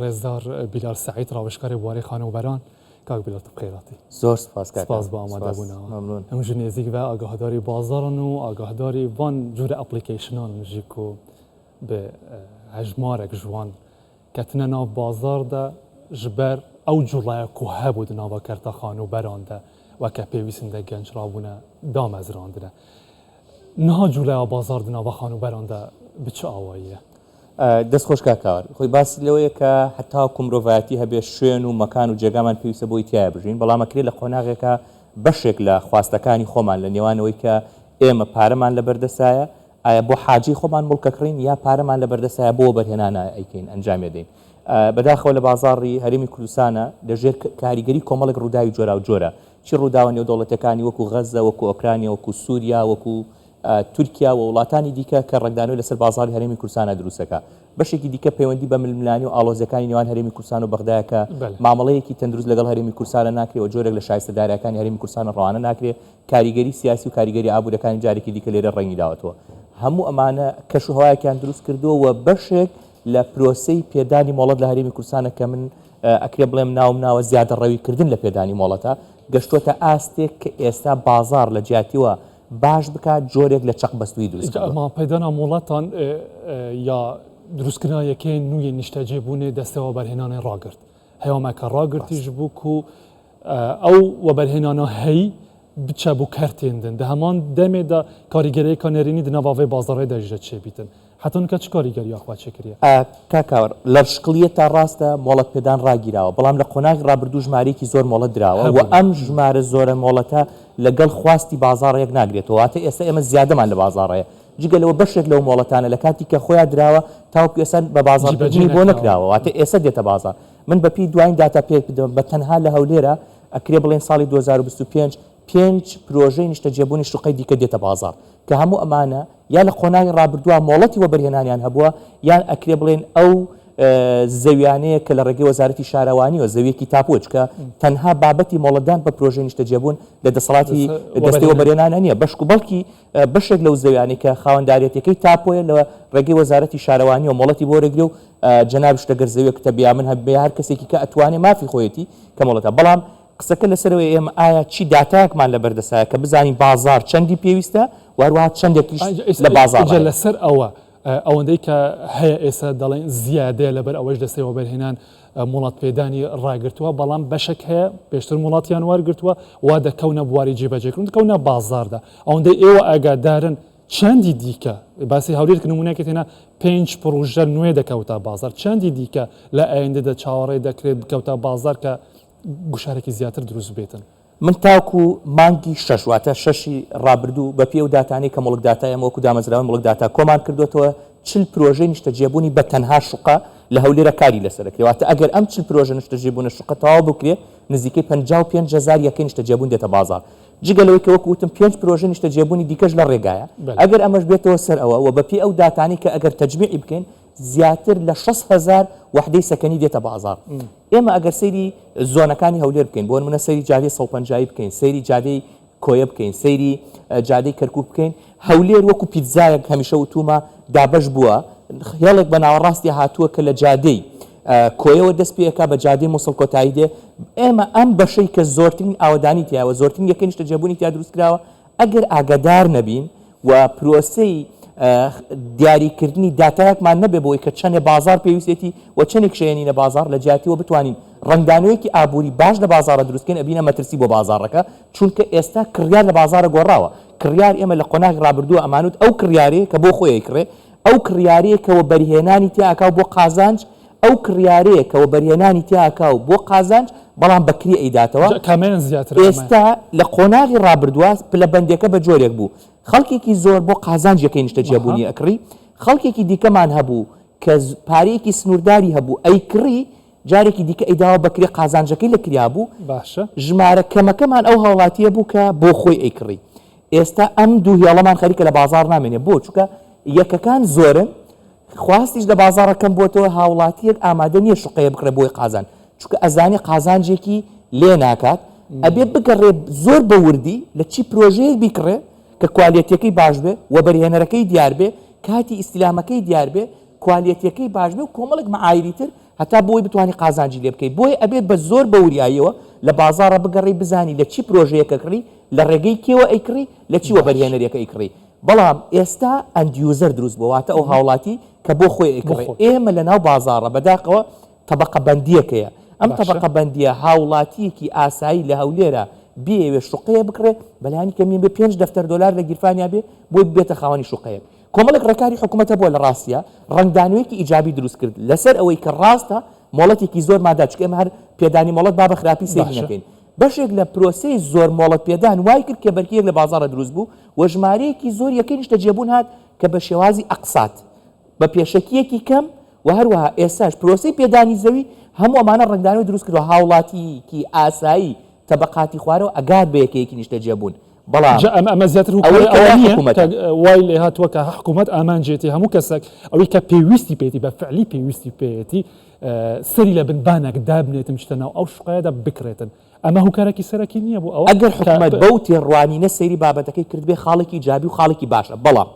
رزدار بیلال سعید راوشکار بواری خانوبران کاک بیلال بخیراتی زور سپاس کاک. سپاس با آماده بودن. ممنون. همونجور نزدیک و آگاهداری بازارن و آگاهداری وان جور اپلیکیشنان میجیکو به هجمارک جوان کتن ناو بازار ده جبر او جلای کوه بود ناو کرتا خانوبران ده و که پیویسن ده گنج رابونه دام از راندنه نه جلای بازار ده ناو خانوبران ده به چه آواییه؟ دەست خۆش کاکاوە خۆی باسی لەوەیە کە هەتا مرۆڤایەتی هەبێ شوێن و مەکان و جێگامان پێویستە بۆی تایە بژین بەڵام ئەکرێت لە قۆناغێکە بەشێک لە خواستەکانی خۆمان لە نێوانەوەی کە ئێمە پارەمان لە بەردەسایە ئایا بۆ حاجی خۆمان بڵکەکڕین یا پارەمان لە بەردەسایە بۆ بەرهێنانە ئەیکەین ئەنجامێ دەین بەداخەوە لە بازاڕی هەرێمی کوردستانە لەژێر کاریگەری کۆمەڵێک ڕووداوی جۆرا و جۆرە چی ڕووداوە نێودەوڵەتەکانی وەکو غەزە وەکو ئۆکرانیا وەکو سووریا وەکو تورکیا و وڵاتانی دیکە کە ڕێکدانەوەی لەسەر بازاڕی هەرێمی کوردستانە دروستەکە بەشێکی دیکە پەیوەندی بە ململانی و ئاڵۆزیەکانی نێوان هەرێمی کوردستان و بەغدایە کە مامەڵەیەکی تەندروست لەگەڵ هەرێمی کوردستانە ناکرێت و جۆرێک لە شایستەداریەکانی هەرێمی کوردستانە ڕەوانە ناکرێت کاریگەری سیاسی و کاریگەری ئابوورەکانی جارێکی دیکە لێرە ڕەنگی داوەتەوە هەموو ئەمانە کەش و هەوایەکیان دروست کردووە و بەشێک لە پرۆسەی پێدانی مۆڵەت لە هەرێمی کوردستانە کە من ئەکرێ بڵێم ناوە زیادە ڕەویکردن لە پێدانی مۆڵەتە گەشتوتە ئاستێک کە ئێستا بازار لە جیاتیوە باش بکات جۆرێک لە چەق بەستووی دروست ئەمە پەیدانا مۆڵەتان یا دروستکردنەوەیەکەی نوێی نیشتەجێبوونێ دەستەوە بەرهێنانەی ڕاگرت هەیەمەکە ڕاگرتیش بوو و ئەو وەبەرهێنانە هەی بچە بوو کەرتێندن دە هەمان دەمێدا کاریگەریەکە نێرینی دنەواوەی بازاڕی دەژە چێبیتن حتونکە چ کاریگەری یاخوا چێکریە کاکاوەر لە شکڵیە تا ڕاستە مۆڵەت پێدان ڕاگیراوە بەڵام لە قۆناغی ڕابردوو ژمارەیەکی زۆر مۆڵەت درراوە و ئەم ژمارە زۆرە مۆڵەتە لەگەڵ خواستی بازاڕێک ناگرێتەوە واتە ئێستا ئێمە زیادەمان لە بازاڕەیە جگەلەوە بەشێک لەو مۆڵەتانە لە کاتی کە خۆیان دراوە تاوەکو ئێستا بە بازاڕبوونی بۆ نەکراوە واتە ئێستا دێتە بازار من بەپی دوایین داتا پێک بدەم بە تەنها لە هەولێرە ئەکرێ بڵێن ساڵی 2025 5 پرۆژەی نیشتەجێبوونی شوقەی دیکە دێتە بازار کە هەموو ئەمانە یا لە قۆناغی ڕابردووە مۆڵەتی وەبەرهێنانیان هەبووە یان ئەکرێ بڵێن ئەو زەویانەیە کە لە ڕێگەی وەزارەتی شارەوانی و زەویەکی تاپۆچ کە تەنها بابەتی مۆڵەتدان بە پرۆژەی نیشتەجێبوون لە دەسەڵاتی دەستی وەبەرهێنانە نییە بەشک و بەڵکی بەشێک لەو زەویانی کە خاوەنداریەتەکەی تاپۆیە لە ڕێگەی وەزارەتی شارەوانی و مۆڵەتی بۆ ڕێگرێ و جەناب شتەگەر زەویە کتەبیا من هەبێ هەر کەسێکی کە ئەتوانێ مافی خۆیەتی کە مۆڵەتە بەڵام قسەکە لەسەرەوەی ئێمە ئایا چی داتایەکمان لە بەردەسایە کە بزانین بازار چەندی پێویستە وهروەها چەندێکیش لە بازار لەسەر ئەوە ئەوەندەی کە هەیە ئێستا دەڵێن زیادەیە لەبەر ئەوەش دەستەی وەبەرهێنان مڵات پێدانی ڕاگرتووە بەڵام بەشێک هەیە پێشتر وڵاتیان وەرگرتووە وا دەکەونە بواری جێبەجێکردن دەکەونە بازاردا ئەوەندەی ئێوە ئاگادارن چەندی دیکە باسی هەولێر نمونەیەکی تێنە 5 پرۆژە نوێ دەکەوتە بازار چەندی دیکە لە ئایندەدا چاوەڕێ دەکرێت بکەوتە بازار کە گوشارێکی زیاتر دروست بێتن من تاکو مانگی شەش واتە شەشی ڕابردوو بە پێ و داتانی کە مڵک داتای ئەمە وەکو دامەزراوە مڵک داتا کۆمان کردوێتەوە 40 پرۆژەی نیشتەجێبوونی بە تەنها شوقە لە هەولێرە کاری لەسەرکرێ واتە ئەگەر ئەم 40 پرۆژە نیشتەجێبوونە شوقە تەواو بکرێ نزیکەی 55,000 یەکەی نیشتەجێبوون دێتە بازار جگەلەوەی کە وەکو وتم 5 پرۆژە نیشتەجێبوونی دیکەش لە ڕێگایە ئەگەر ئەمەش بێتەوە سەر ئەوە و بە پێ ئەو داتانی کە ئەگەر تەجمیعی بکەین زیاتر لە 6,000 وحدەی سەکەنی دێتە بازار ئێمە ئەگەر سەیری زۆنەکانی هەولێر بکەین بۆ نمونە سەیری جادەی 150 بکەین سەیری جادەی کۆیە بکەین سەیری جادەی کەرکوب بکەین هەولێر وەکو پیتزایەک هەمیشە وتومە دابەش بووە هێڵێک بە ناوەڕاستی هاتووە کە لە جادەی کۆیەوە دەست پێەکە بە جادەی مووسڵ کۆتایی دێ ئێمە ئەم بەشەی کە زۆرترین ئاوەدانی تیاوە زۆرترین یەکەی نیشتەجێبوونی تیا دروست کراوە ئەگەر ئاگادار نەبین و پرۆسەی دیاریکردنی داتایەکمان نەبێ بۆی کە چەندێ بازار پێویستێتی و چەندێک شێنینە بازار لە جیاتیەوە بتوانین ڕنگدانەوەیەکی ئابووری باش لە بازارە دروستکەین ئەبینە مەترسی بۆ بازارەکە چونکە ئێستا کڕیار لە بازارە گۆڕاوە کڕیار ئێمە لە قۆناغی ڕابردووە ئەمانوت ئەو کڕیارەیە کە بۆ خۆی کڕێ ئەو کڕیارەیە کەەوە بەرهێنانی تیاکاو بۆ قازانج ئەو کڕیارەیە کەەوە بەرهێنانی تیاکاو بۆ قازانج بەڵام بەکری ئەیداتەوە ئێستا لە قۆناغی ڕابردووە پلە بەندێکە بە جۆرێک بوو خەڵکێکی زۆر بۆ قازانج یەکەی نیشتەجێبوونی ئەکڕی خەڵکێکی دیکەمان هەبوو کە پارەیەکی سنوورداری هەبوو ئەیکڕی جارێکی دیکە ئەیداوە بەکری قازانجەکەی لە کریا بوو ژمارە کەمەکەمان ئەو هاوڵاتیە بوو کە بۆ خۆی ئەیکڕی ئێستا ئەم دوو هێڵەمان خەریکە لە بازار نامێنێ بۆ چونکە یەکەکان زۆرن خواستیش لە بازارەکەم بۆتەوە هاوڵاتیەک ئامادە نییە شوقەیە بکڕێ بۆی قازان چونکە ئەزانی قازانجێکی لێ ناکات ئەبێ بگەڕێ زۆر بە وردی لە چی پرۆژەیەک بیکڕێ کە کوالیتیەکەی باش بێ و بەرهێنەرەکەی دیار بێ کاتی ئیستیلامەکەی دیار بێ کوالیتیەکەی باش بێ و کۆمەڵک مەعایری تر هەتا بۆی بتوانانی قازانجی لێ بکەیت بۆی ئەبێت بە زۆر بەوریاییەوە لە بازارە بگەڕی بزانی لە چی پرۆژەیەکە کڕی لە ڕێگەی کێوە ئەیکڕی لە چیوە بەرهێنەرێکە ئەیکڕی بەڵام ئێستا ئەندیوزەر دروست بوواتە ئەو هاوڵاتی کە بۆ خۆی ئەیکڕێ ئێمە لە ناو بازارە بەداقەوە طبقە بەندیەکەیە ئەم طبقە بەندیە هاوڵاتیەکی ئاسایی لە هەولێرە بێوێ شوقەیە بکڕێ بەلایانی کەمین بە 5 دەفتەر دلار لە گیرفانیا بێ بۆی بێتە خاوەنی شوقەیە کۆمەڵێک ڕێکاری حکوومەتە بۆ لە ڕاستیە ڕنگدانوێکی ئیجابی دروست کرد لەسەر ئەوەی کە ڕاستە مۆڵەتێکی زۆر مادا چکە ئێمە هەر پێدانی مۆڵەت با بە خراپی سێری نەکەین بەشێک لە پرۆسەی زۆر مۆڵەت پێدان وای کرد کە بەرکێک لە بازارە دروست بوو و ژمارەیەکی زۆر یەکەی نیشتە جێبوون هات کە بە شێوازی ئەقسات بە پێشەکیەکی کەم و هەروەها ئێستاش پرۆسەی پێدانی زەوی هەموو ئەمانە ڕنگدانەوەی دروست کردوە هاوڵاتیکی ئاسایی تەبقاتی خوارەوە ئەگات بە یەکەیەکی نیشتە جێبوون بەڵام ئەمە زیاتر وای لێ هاتووە کە حکوومەت ئامانجێتی هەموو کەسێک ئەوەی کە پێویستی پێێتی بە فعلی پێویستی پێێتی سەری لە بنبانێک دابنێتم شتە ناو ئەو شقایەدا بکرێتن ئەمە هوکارێکی سەرەکی نییە بوو ئەوە ئەگەر حکوومەت بەو تێڕوانینە سەیری بابەتەکەی کردبێ خاڵێکی جابی و خاڵێکی باشە بەڵام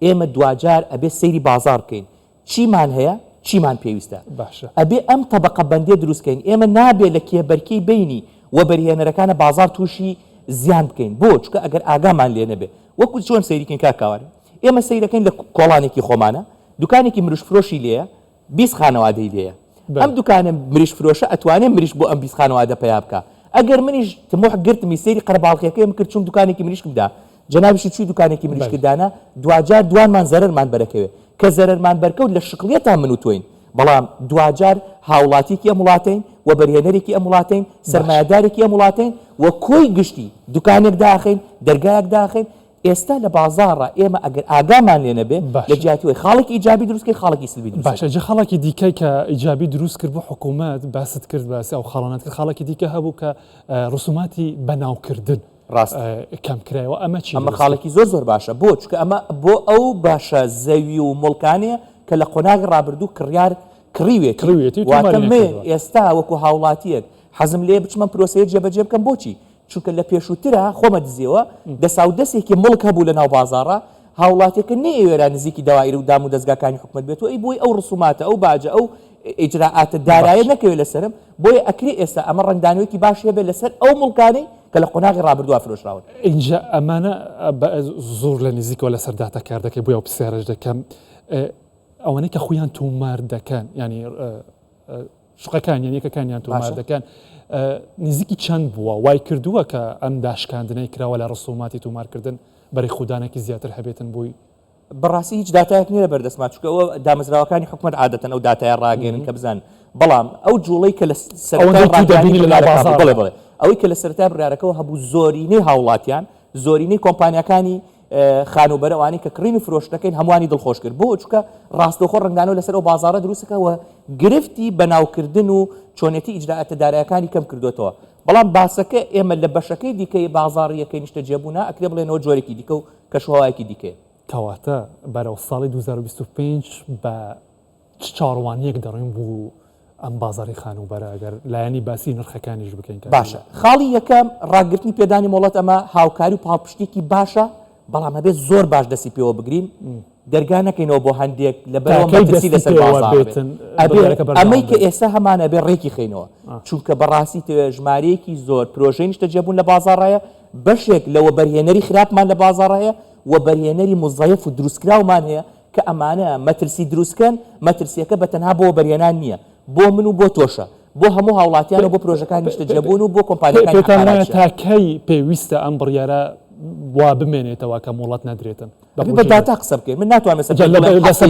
ئێمە دوجار ئەبێ سەیری بازار بکەین چیمان هەیە چیمان پێویستە باشە ئەبێ ئەم طبقە بەندیە دروستکەین ئێمە نابێ لە کێبەرکەی بینی و بەرهێنەرەکانە بازار تووشی زیان بکەین بۆ چکە ئەگەر ئاگامان لێ نەبێ وەکو چۆن سەیریکەین کاکاوان ئێمە سەیرەکەین لە کۆڵانێکی خۆمانە دوکانێکی مریش فرۆشی لێیە 20 خانەوادەی لێیە ئەم دوکانە مریش فرۆشە ئەتوانێت مریش بۆ ئەم 20 خانەوادە پیا بکە ئەگەر منیش تمۆح گرتمی سەیری قەرەباڵغیەکەیم کرد چوم دوکانێکی مریشکم دا جەنابیشی چووی دوکانێکی مریشکدانە دوجار دوانمان زەرەرمان بەرەکەوێ کە زەرەرمان بەرکەوت لە شقلێتان من و تۆین بەڵام دوجار هاوڵاتیکی ئەم وڵاتین و بەرهێنەرێکی ئەم وڵاتین سەرمایه‌دارێکی ئەم وڵاتین و کۆی گشتی دوکانێک داخین دەرگایەک داخین ئێستا لە بازاڕە ئێمە ئەگەر ئاگامان لێ نەبێ لە جیاتیەوەی خاڵێکی ئیجابی دروستکەی خاڵێکی سلبی دروست باشە جە خاڵێکی دیکەی کە ئیجابی دروست کرد بۆ حکوومەت باست کرد باسی ئەو خاڵانەت کرد خاڵێکی دیکە هەبوو کە ڕسوماتی بەناوکردن ڕاست کەم کرایەوە ئەمە چی ئەمە خاڵێکی زۆر باشە بۆ چکە ئەمە بۆ ئەو باشە زەوی و مڵکانەیە کە لە قۆناغی ڕابردوو کڕیار کڕیوێتی واتەمێ ئێستا وەکو هاوڵاتیەک حەزم لێ بچمە پرۆسەیە جێبەجێ بکەم بۆچی چونکە لە پێشووترە خۆمە دزیەوە دەساودەسێکی مڵک هەبوو لە ناو بازاڕە هاوڵاتێکە نەیەوێرا نزیکی داوایری و دام و دەستگاکانی حکومەت بێت و ئەی بۆی ئەو ڕسوماتە ئەو باجە ئەو ئیجراعاتە دارایە نەکەوێت لەسرم بۆیە ئەکری ئێستا ئەمە ڕنگدانەوەیکی باش هەبێت لەسەر ئەو مڵکانەی کە لە قۆناغی ڕابردووە فرۆشراون اینجا ئەمانە زۆر لە نزیکەوە لەسەر داتا کار دەکەی بۆ ئەو پرسیارەش دەکەم ئەوانەی کە خۆیان تومار دەکەن ینی شوقەکان یەکەکانیان تومار دەکەن نزیکی چەند بووە وای کردووە کە ئەم داشکاندنەی کراوە لە ڕسوماتی تومارکردن بەری خوددانێکی زیاتر هەبێتن بووی بەڕاستی هیچ داتایەک نیە بەردەستمان چکە ئەوە دامەزراوەکانی حکومەت عادەتەن ئەو داتایە ڕاگەێنن کە بزان بەڵام ئەو جوڵەی کە لە سەرەوەی ئەوەی کە لە سەرەتای بڕارەکەەوە هەبوو زۆرینەی هاوڵاتیان زۆرینەی کۆمپانیەکانی خانوبەرەوانی کە کڕینی فرۆشتەکەین هەمووانی دڵخۆش کرد بۆ چکە ڕاستەوخۆ ڕنگدانەوە لەسەر ئەو بازارە دروستەکەەوە گرفتی بەناوکردن و چۆنێتی ئیجراعاتە دارایەکانی کەم کردوێتەوە بەڵام باسەکە ئێمە لە بەشەکەی دیکەی بازاڕیەکەی نیشتە جێبوونا ئەکرێ بڵێنەوە جۆرێکی دیکە و کەشوهەوایەکی دیکەیە کەواتە بەرەو ساڵی 2025 بە چاڕوانیەک دەڕێن بوو ئەم بازاری خانوبەرە ئەگەر لایەنی باسی نرخەکانیش بکەین باشە خاڵی یەکەم ڕاگررتنی پێدانی مۆڵەت ئەمە هاوکاری و پاڵپشتێکی باشە بەڵام هەبێت زۆر باش دەستی پێوە بگرین دەرگانەکەینەوە بۆ هەندێک لە بەرەوەسی لەسەر ئەمەی کە ئێستا هەمانە بێ ڕێکی خینەوە چونکە بەڕاستی ژمارەیەکی زۆر پرۆژەی نیشتە جێبوون لە بازاڕایە بەشێک لەوە بەرهێنەری خراپمان لە بازاڕایە و بەرهێنەری مزایف و دروستکراومان هەیە کە ئەمانە مەترسی دروستکەن مەترسیەکە بە تەنها بۆ بەریێنان نییە بۆ من و بۆ تۆشە بۆ هەموو هاوڵاتیانە بۆ پرۆژەکان نیشتە جێبوون و بۆ کۆمپانیەکان تاکەی پێویستە ئەم بڕیارە وا بمێنێتەوە کە مۆڵەت نەدرێتن بە داتا قسە بکەین من ناتوانم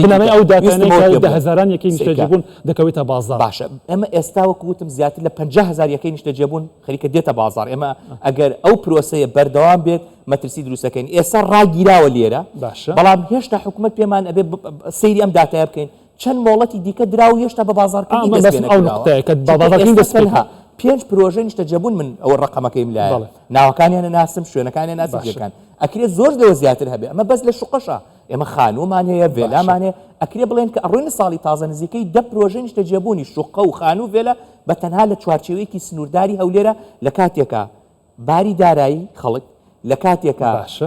بەنامەی ئەو داتانەی هەزاران یەکەی نیشتە جێبوون دەکەوێتە بازار باشە ئەمە ئێستا وەکو وتم زیاتر لە 50,000 یەکەی نیشتە جێبوون خەریکە دێتە بازار ئێمە ئەگەر ئەو پرۆسەیە بەردەوام بێت مەترسی دروستەکەین ئێستا ڕاگیراوە لێرە بەڵام هێشتا حکوومەت پێمان ئەبێ سەیری ئەم داتایە بکەین چەند مۆڵەتی دیکە دراو هێشتا بە بازارکردنی دەستێنەوە 5 پرۆژە نیشتە جێبوون من ئەوە ڕقەمەکەیم لایە ناوەکانیانە ناسم شوێنەکانیان ناسم ئەکرێت زۆر لەوە زیاتر هەبێ ئەمە بەس لە شوقەشە ئێمە خانومان هەیە ڤێلامان هەیە ئەکرێ بڵێن کە ئەڕۆینە ساڵی تازە نزیکەی 10 پرۆژە نیشتە جێبوونی شوقە و خانوو ڤێلە بە تەنها لە چوارچێوەیەکی سنوورداری هەولێرە لە کاتێکە باری دارایی خەڵک لە کاتێکە باشە.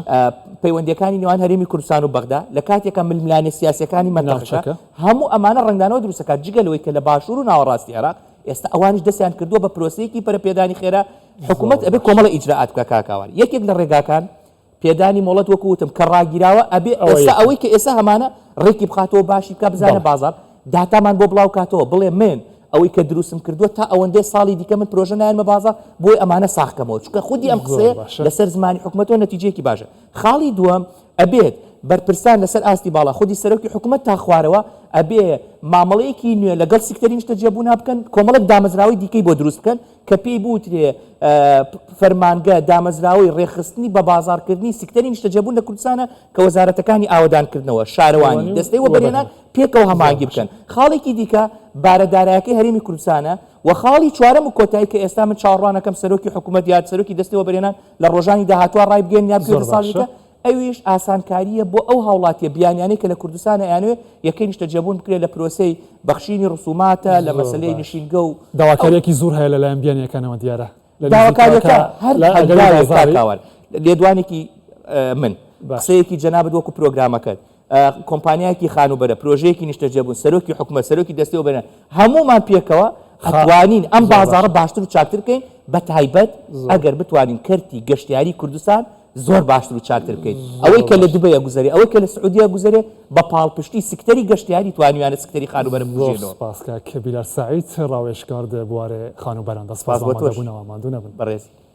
پەیوەندیەکانی نێوان هەرێمی کوردستان و بەغدا لە کاتێکە ململانە سیاسەکانی ناوچەکە. مەنتەقەکە هەموو ئەمانە ڕنگدانەوە دروستەکات جگەلەوەی کە لە باشوور و ناوەڕاستی عێراق ئێستا ئەوانش دەستیان کردووە بە پرۆسەیەکی پەرەپێدانی خێرا حکوومەت ئەبێ کۆمەڵە ئیجراعات بکە کاکاوان یەکێک لە ڕێگاکان پێدانی مۆڵەت وەکو وتم کە ڕاگیراوە ئەبێ ئێستا ئەوەی کە ئێستا هەمانە ڕێکی بخاتەوە باشی بکە بزانە بازار داتامان بۆ بڵاو کاتەوە بڵێ من ئەوەی کە دروستم کردووە تا ئەوەندەی ساڵی دیکە من پرۆژە نایەنمە بازار بۆی ئەمانە ساختکەمەوە چونکە خودی ئەم قسەیە لەسەر زمانی حکوومەتەوە نەتیجەیەکی باشە خاڵی دووەم ئەبێت بەرپرسان لەسەر ئاستی باڵا خودی سەرۆکی حکوومەت تا خوارەوە ئەبێ مامەڵەیەکی نوێ لەگەڵ سکتەری نیشتە جێبوونا بکەن کۆمەڵک دامەزراوی دیکەی بۆ دروست بکەن کە پێی بوترێ فەرمانگە دامەزراوی ڕێخستنی بە بازارکردنی سکتەری نیشتە جێبوون لە کوردستانە کە وەزارەتەکانی ئاوەدانکردنەوە شارەوانی دەستەی وەبەرێنان پێکەوە هەماهنگگی بکەن خاڵێکی دیکە بارەدارایەکەی هەرێمی کوردستانە و خاڵی چوارەم و کۆتایی کە ئێستا من چاوەڕوانەکەم سەرۆکی حکوومەت یاد سەرۆکی دەستی وەبەرێنان لە ڕۆژانی داهاتوە ڕای بگەین یا بگەێنە ساڵێکە ئەویش ئاسانکاریە بۆ ئەو هاوڵاتیە بیانیانەی کە لە کوردستانە یانوێ یەکەی نیشتە جێبوون بکرێت لە پرۆسەی بەخشینی ڕسوماتە لە مەسلەی نشینگە و داواکاریەکی زۆر هەیە لەلایەن بیانیەکانەوە دیارە داواکاریەکە هەر لێدوانێکی من قسەیەکی جەنابەت وەکو پرۆگرامەکەت کۆمپانیایەکی خانوبەرە پرۆژەیەکی نیشتە جێبوون سەرۆکی حکوومەت سەرۆکی دەستی وەبەرێنان هەمومان پێکەوە ئەتوانین ئەم بازاڕە باشتر و چاکتر بکەین بە تایبەت ئەگەر بتوانین کەرتی گەشتیاری کوردستان زۆر باشتر و چاکتر بکەین ئەوەی کە لە دوبەیە گوزارێ ئەوەی کە لە سعودیە گوزارێ بە پاڵپشتی سکتەری گەشتیاری توانیوانە سکتەری خانوبەرە بژێنەوە سپاسکە کە بیلار سعید ڕاوێژکار بوارێ خانوبەران دەسپاس بۆ بەڕێزی